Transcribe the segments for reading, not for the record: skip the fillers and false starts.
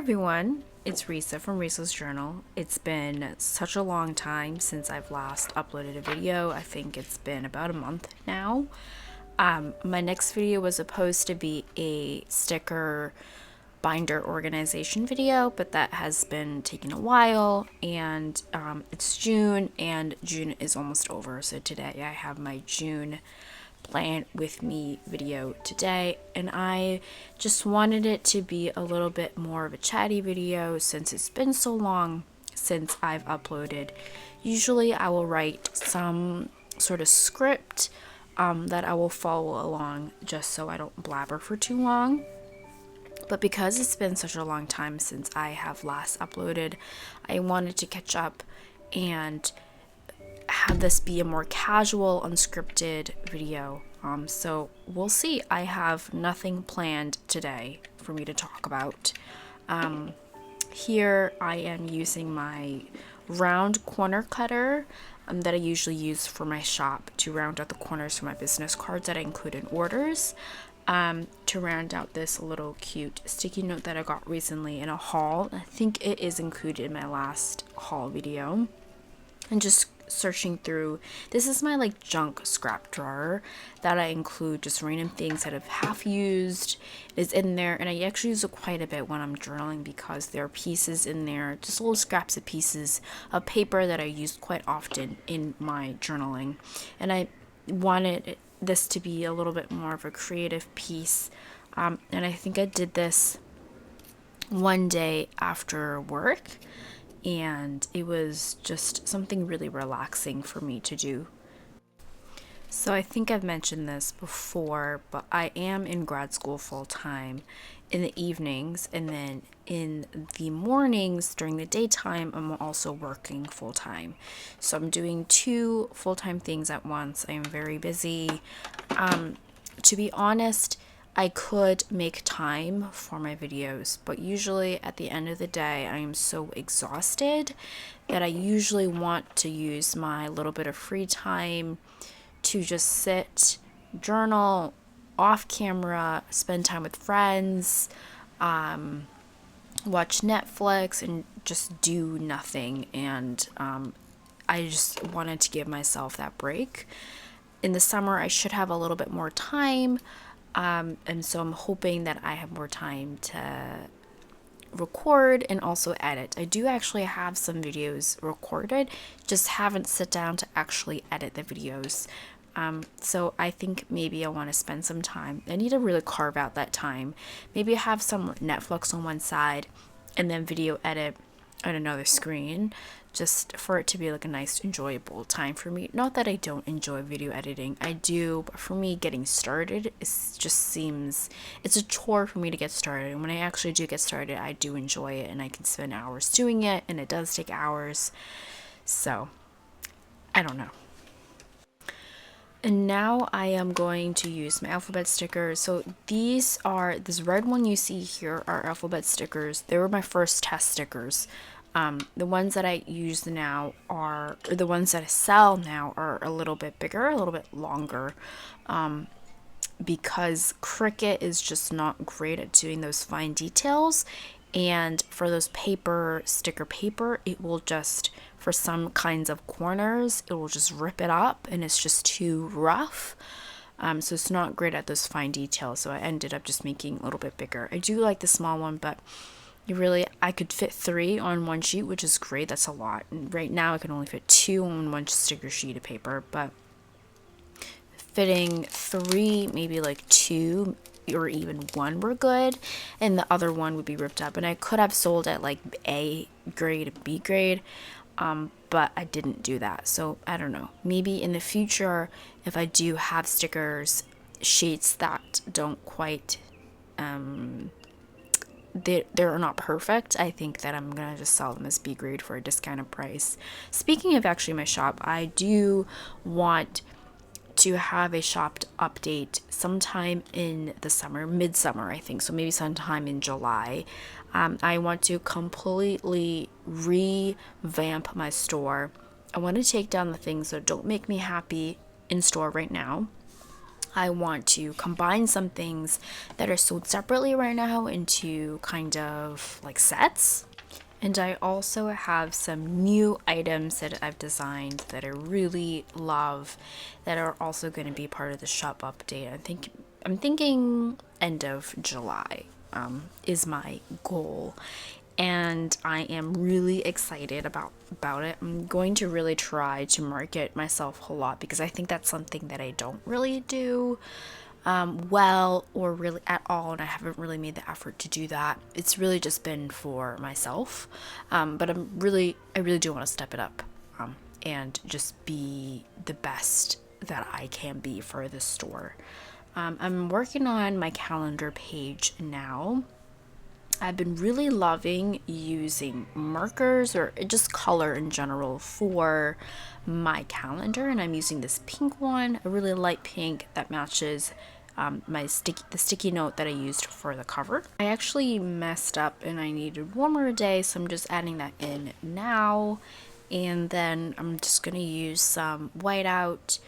everyone, it's Risa from Risa's Journal. It's been such a long time since I've last uploaded a video. I think it's been about a month now. My next video was supposed to be a sticker binder organization video, but that has been taking a while, and it's June, and June is almost over. So today I have my June plan with me video today, and I just wanted it to be a little bit more of a chatty video since it's been so long since I've uploaded. Usually I will write some sort of script that I will follow along just so I don't blabber for too long. But because it's been such a long time since I have last uploaded, I wanted to catch up and have this be a more casual, unscripted video. So we'll see. I have nothing planned today for me to talk about. Here I am using my round corner cutter that I usually use for my shop to round out the corners for my business cards that I include in orders. To round out this little cute sticky note that I got recently in a haul. I think it is included in my last haul video. And just searching through, this is my like junk scrap drawer that I include just random things that I've half used. It's in there, and I actually use it quite a bit when I'm journaling because there are pieces in there, just little scraps of pieces of paper that I use quite often in my journaling. And I wanted this to be a little bit more of a creative piece, and I think I did this one day after work, and it was just something really relaxing for me to do. So I think I've mentioned this before, but I am in grad school full-time in the evenings, and then in the mornings during the daytime I'm also working full-time. So I'm doing two full-time things at once. I am very busy. To be honest, I could make time for my videos, but usually at the end of the day I am so exhausted that I usually want to use my little bit of free time to just sit, journal, off camera, spend time with friends, watch Netflix, and just do nothing. And I just wanted to give myself that break. In the summer I should have a little bit more time, and so I'm hoping that I have more time to record and also edit. I do actually have some videos recorded, just haven't sat down to actually edit the videos. So I think maybe I want to spend some time. I need to really carve out that time. Maybe have some Netflix on one side and then video edit on another screen, just for it to be like a nice enjoyable time for me. Not that I don't enjoy video editing, I do, but for me getting started it's a chore for me to get started, and when I actually do get started I do enjoy it, and I can spend hours doing it, and it does take hours. So I don't know. And now I am going to use my alphabet stickers. So this red one you see here are alphabet stickers. They were my first test stickers. The ones that I use now or the ones that I sell now are a little bit bigger, a little bit longer, because Cricut is just not great at doing those fine details. And for those sticker paper, it will just, for some kinds of corners, it will just rip it up and it's just too rough. So it's not great at those fine details. So I ended up just making a little bit bigger. I do like the small one, but I could fit 3 on one sheet, which is great. That's a lot. And right now I can only fit 2 on one sticker sheet of paper, but fitting 3, maybe like 2 or even 1 were good, and the other one would be ripped up. And I could have sold at like A grade, B grade, but I didn't do that. So I don't know. Maybe in the future, if I do have stickers sheets that don't quite they're not perfect, I think that I'm gonna just sell them as B grade for a discounted price. Speaking of actually my shop, I do want to have a shop update sometime in the summer, midsummer I think, so maybe sometime in July. I want to completely revamp my store. I want to take down the things that don't make me happy in store right now. I want to combine some things that are sold separately right now into kind of like sets. And I also have some new items that I've designed that I really love that are also going to be part of the shop update. I'm thinking end of July is my goal, and I am really excited about it. I'm going to really try to market myself a lot because I think that's something that I don't really do well or really at all, and I haven't really made the effort to do that. It's really just been for myself, but I really do want to step it up and just be the best that I can be for this store. I'm working on my calendar page now. I've been really loving using markers or just color in general for my calendar, and I'm using this pink one, a really light pink that matches the sticky note that I used for the cover. I actually messed up and I needed one more day, so I'm just adding that in now, and then I'm just gonna use some whiteout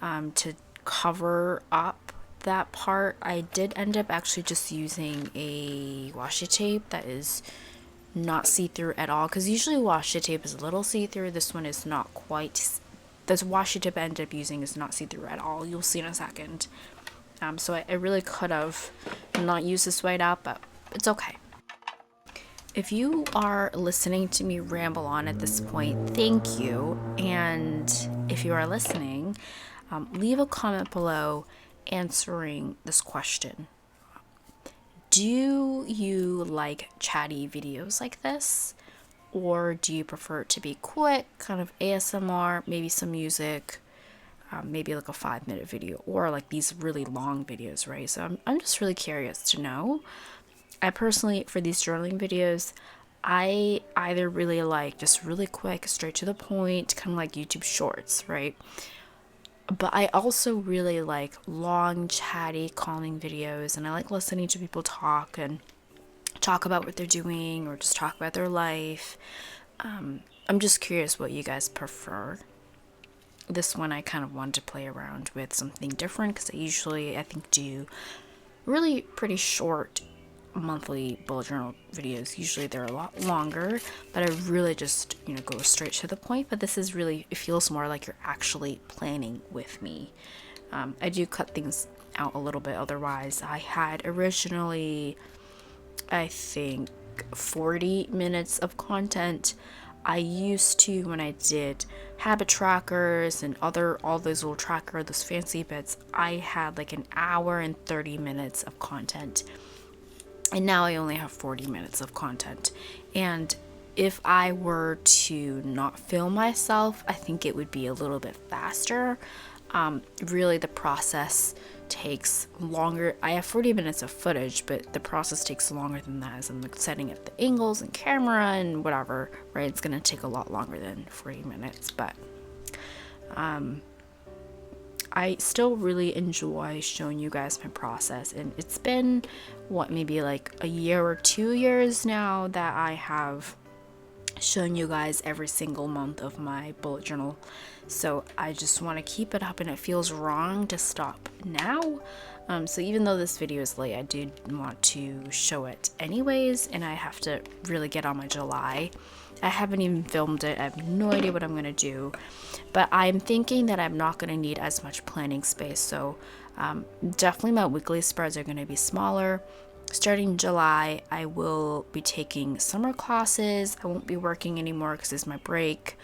to cover up that part. I did end up actually just using a washi tape that is not see-through at all, because usually washi tape is a little see-through. This one is not quite. This washi tape I ended up using is not see-through at all. You'll see in a second. So I really could have not used this whiteout, but it's okay. If you are listening to me ramble on at this point, thank you. And if you are listening, leave a comment below answering this question. Do you like chatty videos like this? Or do you prefer it to be quick, kind of ASMR, maybe some music, maybe like a 5-minute video, or like these really long videos, right? So I'm just really curious to know. I personally, for these journaling videos, I either really like just really quick, straight to the point, kind of like YouTube shorts, right? But I also really like long, chatty, calming videos, and I like listening to people talk and talk about what they're doing or just talk about their life. I'm just curious what you guys prefer. This one I kind of wanted to play around with something different because I think do really pretty short monthly bullet journal videos. Usually they're a lot longer, but I really just go straight to the point. But this is really, it feels more like you're actually planning with me. I do cut things out a little bit, otherwise I had originally, I think, 40 minutes of content. I used to, when I did habit trackers and all those little those fancy bits, I had like an hour and 30 minutes of content. And now I only have 40 minutes of content. And if I were to not film myself, I think it would be a little bit faster. Really, the process takes longer. I have 40 minutes of footage, but the process takes longer than that, as I'm setting up the angles and camera and whatever, right? It's gonna take a lot longer than 40 minutes, but I still really enjoy showing you guys my process, and it's been maybe like a year or 2 years now that I have shown you guys every single month of my bullet journal. So I just want to keep it up, and it feels wrong to stop now. So even though this video is late, I do want to show it anyways, and I have to really get on my July. I haven't even filmed it. I have no idea what I'm going to do, but I'm thinking that I'm not going to need as much planning space. So definitely my weekly spreads are going to be smaller. Starting July, I will be taking summer classes. I won't be working anymore because it's my break,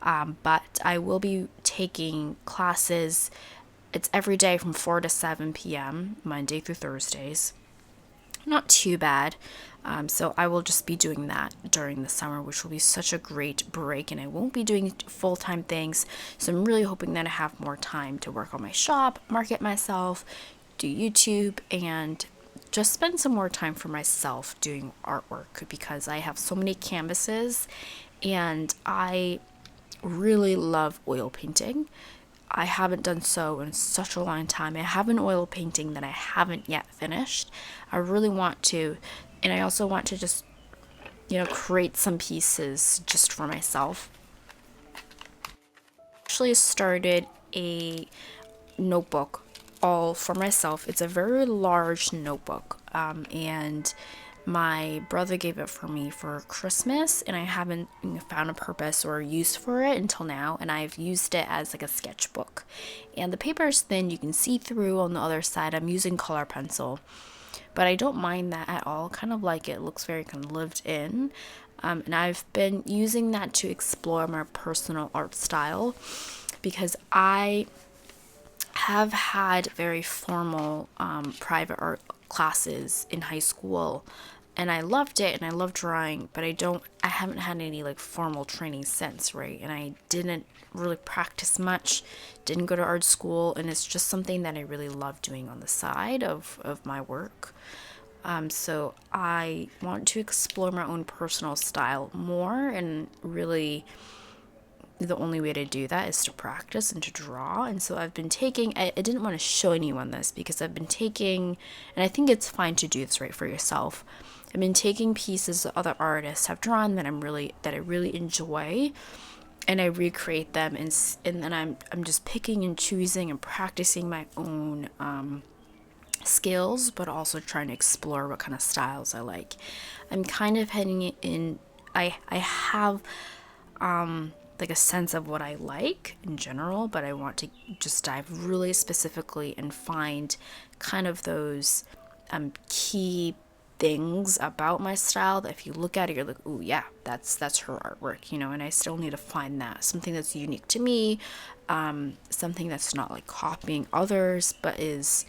but I will be taking classes. It's every day from 4 to 7 p.m., Monday through Thursdays. Not too bad. So I will just be doing that during the summer, which will be such a great break, and I won't be doing full-time things. So I'm really hoping that I have more time to work on my shop, market myself, do YouTube, and just spend some more time for myself doing artwork, because I have so many canvases and I really love oil painting. I haven't done so in such a long time. I have an oil painting that I haven't yet finished. I really want to, and I also want to just, create some pieces just for myself. Actually started a notebook all for myself. It's a very large notebook, and my brother gave it for me for Christmas, and I haven't found a purpose or use for it until now, and I've used it as like a sketchbook. And the paper is thin, you can see through on the other side. I'm using color pencil, but I don't mind that at all. Kind of like it looks very kind of lived in. And I've been using that to explore my personal art style, because I have had very formal private art classes in high school, and I loved it and I love drawing, but I haven't had any like formal training since, right? And I didn't really practice much, didn't go to art school, and it's just something that I really love doing on the side of my work. So I want to explore my own personal style more, and really the only way to do that is to practice and to draw. And so I've been taking, I didn't want to show anyone this because I've been taking, and I think it's fine to do this right for yourself. I've been taking pieces that other artists have drawn that I really enjoy, and I recreate them, and then I'm just picking and choosing and practicing my own skills, but also trying to explore what kind of styles I like. I'm kind of heading in, I have like a sense of what I like in general, but I want to just dive really specifically and find kind of those key things about my style that if you look at it, you're like, oh yeah, that's her artwork, and I still need to find that something that's unique to me, something that's not like copying others, but is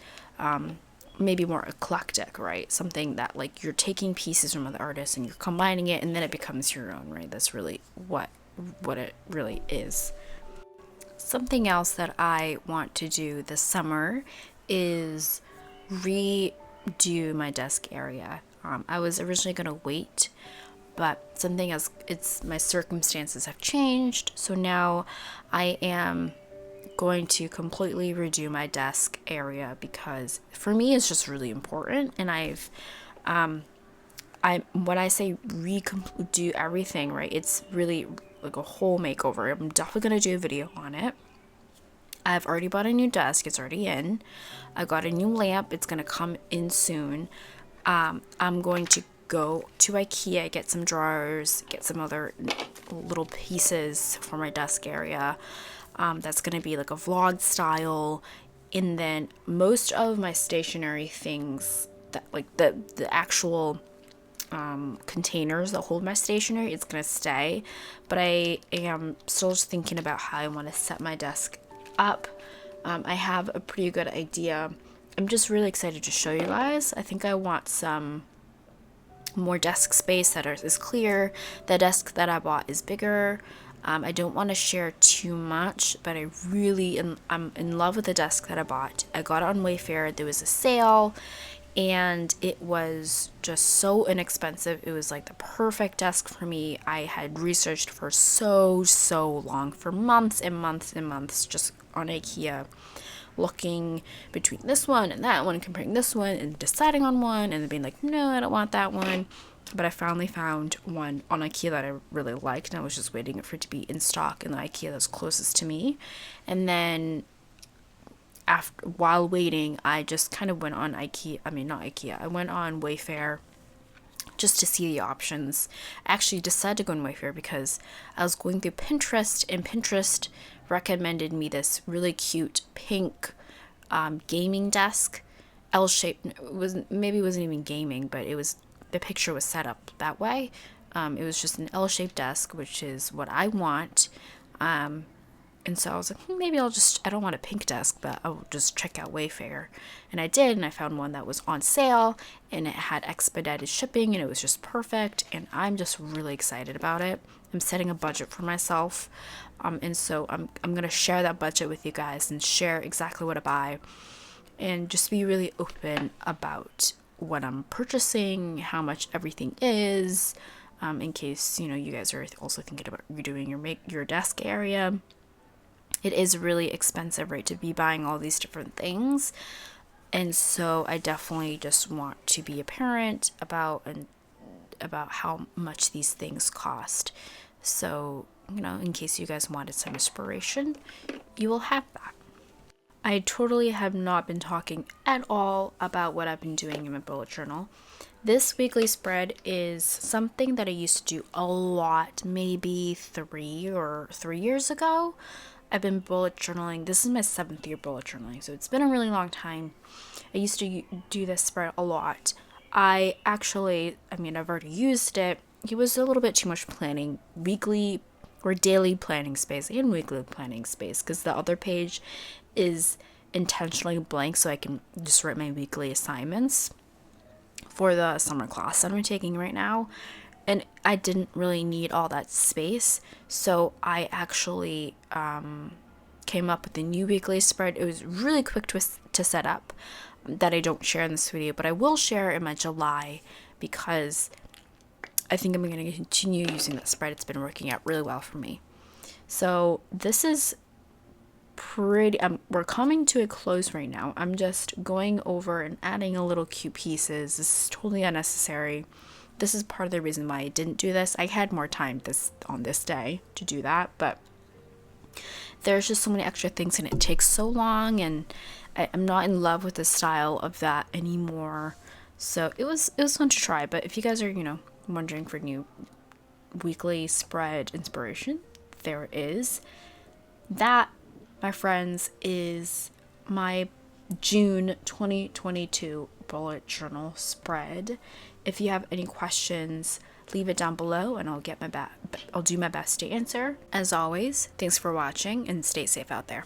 maybe more eclectic, right? Something that like you're taking pieces from other artists and you're combining it, and then it becomes your own, right? That's really what it really is. Something else that I want to do this summer is redo my desk area. I was originally going to wait, but something else, my circumstances have changed, so now I am going to completely redo my desk area, because for me it's just really important. And when I say do everything, right, it's really like a whole makeover. I'm definitely going to do a video on it. I've already bought a new desk, it's already in. I got a new lamp, it's going to come in soon. I'm going to go to IKEA, get some drawers, get some other little pieces for my desk area. That's going to be like a vlog style. And then most of my stationery things, that like the actual containers that hold my stationery, it's gonna stay, but I am still just thinking about how I want to set my desk up. I have a pretty good idea. I'm just really excited to show you guys. I think I want some more desk space that is clear. The desk that I bought is bigger. I don't want to share too much, but I'm in love with the desk that I bought. I got it on Wayfair. There was a sale, and it was just so inexpensive. It was like the perfect desk for me. I had researched for so long, for months and months and months, just on IKEA, looking between this one and that one, comparing this one and deciding on one, and then being like, no, I don't want that one. But I finally found one on IKEA that I really liked, and I was just waiting for it to be in stock in the IKEA that's closest to me. And then while waiting, I just kind of went on I went on Wayfair just to see the options. I actually decided to go on Wayfair because I was going through Pinterest, and Pinterest recommended me this really cute pink gaming desk, L-shaped. It wasn't even gaming, but the picture was set up that way. It was just an L-shaped desk, which is what I want. And so I was like, maybe I don't want a pink desk, but I'll just check out Wayfair. And I did, and I found one that was on sale, and it had expedited shipping, and it was just perfect, and I'm just really excited about it. I'm setting a budget for myself, and so I'm going to share that budget with you guys and share exactly what I buy, and just be really open about what I'm purchasing, how much everything is, in case, you guys are also thinking about redoing your desk area. It is really expensive, right, to be buying all these different things. And so I definitely just want to be apparent about how much these things cost. So, in case you guys wanted some inspiration, you will have that. I totally have not been talking at all about what I've been doing in my bullet journal. This weekly spread is something that I used to do a lot, maybe 3 years ago. I've been bullet journaling. This is my 7th year bullet journaling, so it's been a really long time. I used to do this spread a lot. I've already used it. It was a little bit too much planning, weekly or daily planning space and weekly planning space, because the other page is intentionally blank so I can just write my weekly assignments for the summer class that I'm taking right now. And I didn't really need all that space, so I actually came up with a new weekly spread. It was really quick to set up, that I don't share in this video, but I will share in my July, because I think I'm going to continue using that spread. It's been working out really well for me. So this is pretty, we're coming to a close right now. I'm just going over and adding a little cute pieces. This is totally unnecessary. This is part of the reason why I didn't do this. I had more time on this day to do that, but there's just so many extra things and it takes so long, and I'm not in love with the style of that anymore. So it was fun to try. But if you guys are, wondering for new weekly spread inspiration, there it is. That, my friends, is my June 2022 bullet journal spread. If you have any questions, leave it down below and I'll do my best to answer. As always, thanks for watching and stay safe out there.